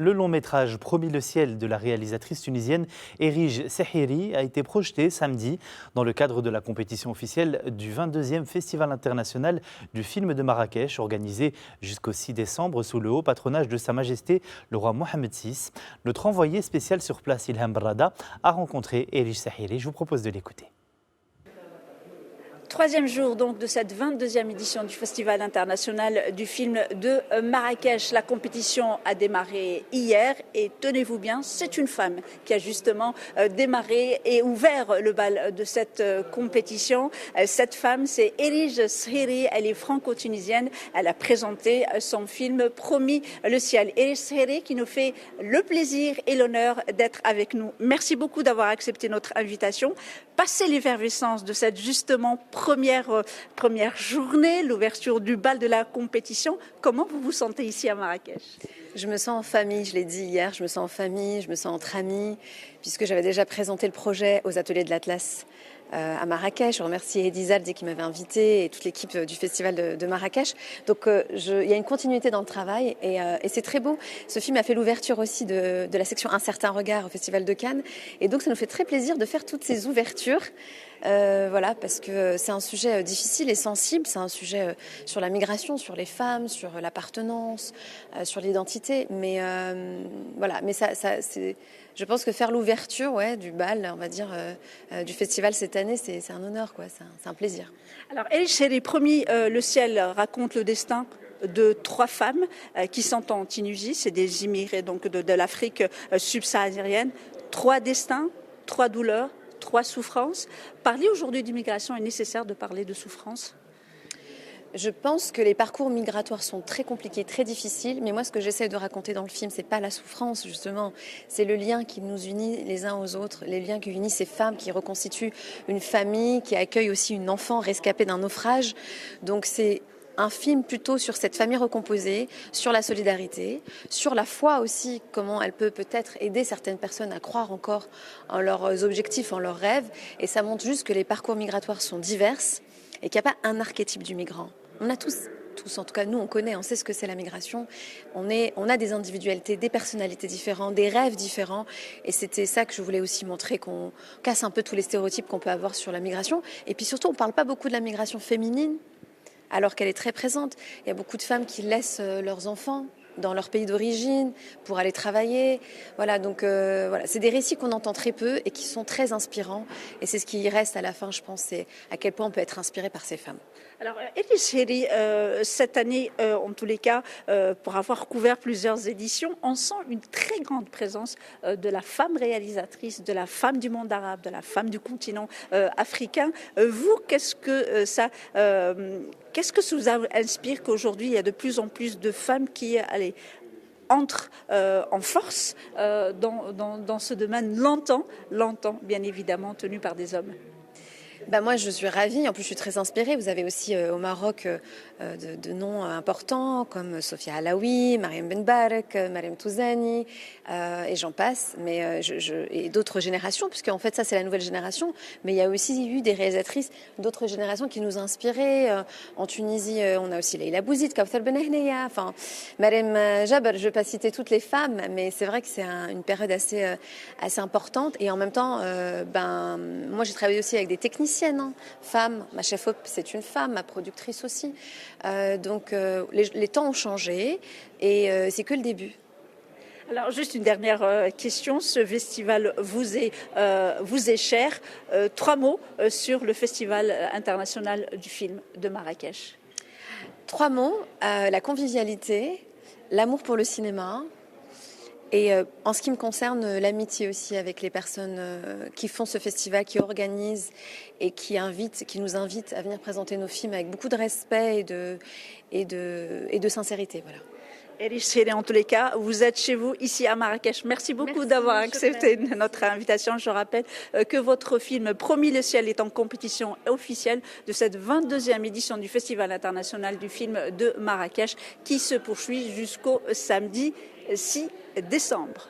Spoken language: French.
Le long métrage Promis le ciel de la réalisatrice tunisienne Erige Sehiri a été projeté samedi dans le cadre de la compétition officielle du 22e Festival international du film de Marrakech, organisé jusqu'au 6 décembre sous le haut patronage de Sa Majesté le roi Mohamed VI. Notre envoyé spécial sur place, Ilham Brada, a rencontré Erige Sehiri. Je vous propose de l'écouter. Troisième jour donc de cette 22e édition du Festival international du film de Marrakech. La compétition a démarré hier et tenez-vous bien, c'est une femme qui a justement démarré et ouvert le bal de cette compétition. Cette femme, c'est Erige Sehiri, elle est franco-tunisienne. Elle a présenté son film Promis le ciel. Erige Sehiri qui nous fait le plaisir et l'honneur d'être avec nous. Merci beaucoup d'avoir accepté notre invitation. Passez l'effervescence de cette justement première journée, l'ouverture du bal de la compétition. Comment vous vous sentez ici à Marrakech ? Je me sens en famille, je l'ai dit hier, je me sens en famille, je me sens entre amis, puisque j'avais déjà présenté le projet aux ateliers de l'Atlas à Marrakech. Je remercie Edi Zaldi qui m'avait invité et toute l'équipe du festival de Marrakech. Donc il y a une continuité dans le travail et c'est très beau. Ce film a fait l'ouverture aussi de la section Un certain regard au festival de Cannes. Et donc ça nous fait très plaisir de faire toutes ces ouvertures. Voilà, parce que c'est un sujet difficile et sensible. C'est un sujet sur la migration, sur les femmes, sur l'appartenance, sur l'identité. Mais voilà, mais ça c'est... Je pense que faire l'ouverture du bal, on va dire, du festival cette année, c'est un honneur, quoi. C'est un plaisir. Alors, Erige Sehiri, Promis le ciel raconte le destin de 3 femmes qui sont en Tunisie. C'est des immigrés donc de l'Afrique subsaharienne. 3 destins, 3 douleurs, 3 souffrances. Parler aujourd'hui d'immigration est nécessaire de parler de souffrance. Je pense que les parcours migratoires sont très compliqués, très difficiles, mais moi ce que j'essaie de raconter dans le film, c'est pas la souffrance justement, c'est le lien qui nous unit les uns aux autres, les liens qui unissent ces femmes qui reconstituent une famille, qui accueillent aussi une enfant rescapée d'un naufrage. Donc c'est un film plutôt sur cette famille recomposée, sur la solidarité, sur la foi aussi, comment elle peut peut-être aider certaines personnes à croire encore en leurs objectifs, en leurs rêves. Et ça montre juste que les parcours migratoires sont divers et qu'il n'y a pas un archétype du migrant. On a tous, en tout cas nous on connaît, on sait ce que c'est la migration. On a des individualités, des personnalités différentes, des rêves différents. Et c'était ça que je voulais aussi montrer, qu'on casse un peu tous les stéréotypes qu'on peut avoir sur la migration. Et puis surtout, on ne parle pas beaucoup de la migration féminine, alors qu'elle est très présente. Il y a beaucoup de femmes qui laissent leurs enfants dans leur pays d'origine pour aller travailler. Voilà, donc voilà, c'est des récits qu'on entend très peu et qui sont très inspirants. Et c'est ce qui reste à la fin, je pense, c'est à quel point on peut être inspiré par ces femmes. Alors, Erige Sehiri, cette année, en tous les cas, pour avoir couvert plusieurs éditions, on sent une très grande présence de la femme réalisatrice, de la femme du monde arabe, de la femme du continent africain. Vous, qu'est-ce que ça vous inspire qu'aujourd'hui, il y a de plus en plus de femmes qui entrent en force dans ce domaine longtemps, bien évidemment, tenu par des hommes? Moi, je suis ravie. En plus, je suis très inspirée. Vous avez aussi au Maroc de noms importants comme Sophia Alaoui, Mariam Benbarek, Mariam Touzani, et j'en passe. Mais et d'autres générations, puisque en fait, ça, c'est la nouvelle génération. Mais il y a aussi eu des réalisatrices d'autres générations qui nous inspiraient. En Tunisie, on a aussi Leila Bouzid, Kawthar Benahneya, enfin, Mariam Jaber. Je ne vais pas citer toutes les femmes, mais c'est vrai que c'est une période assez importante. Et en même temps, moi, j'ai travaillé aussi avec des techniciennes. Femme, ma chef-op c'est une femme, ma productrice aussi. Donc les temps ont changé et c'est que le début. Alors juste une dernière question, ce festival vous est cher. 3 mots sur le Festival international du film de Marrakech. 3 mots, la convivialité, l'amour pour le cinéma. Et en ce qui me concerne, l'amitié aussi avec les personnes qui font ce festival, qui organisent et qui nous invitent à venir présenter nos films avec beaucoup de respect et de sincérité. Voilà. Erige Sehiri, en tous les cas, vous êtes chez vous, ici à Marrakech. Merci beaucoup d'avoir accepté notre invitation. Je rappelle que votre film Promis le ciel est en compétition officielle de cette 22e édition du Festival international du film de Marrakech qui se poursuit jusqu'au samedi 6 décembre.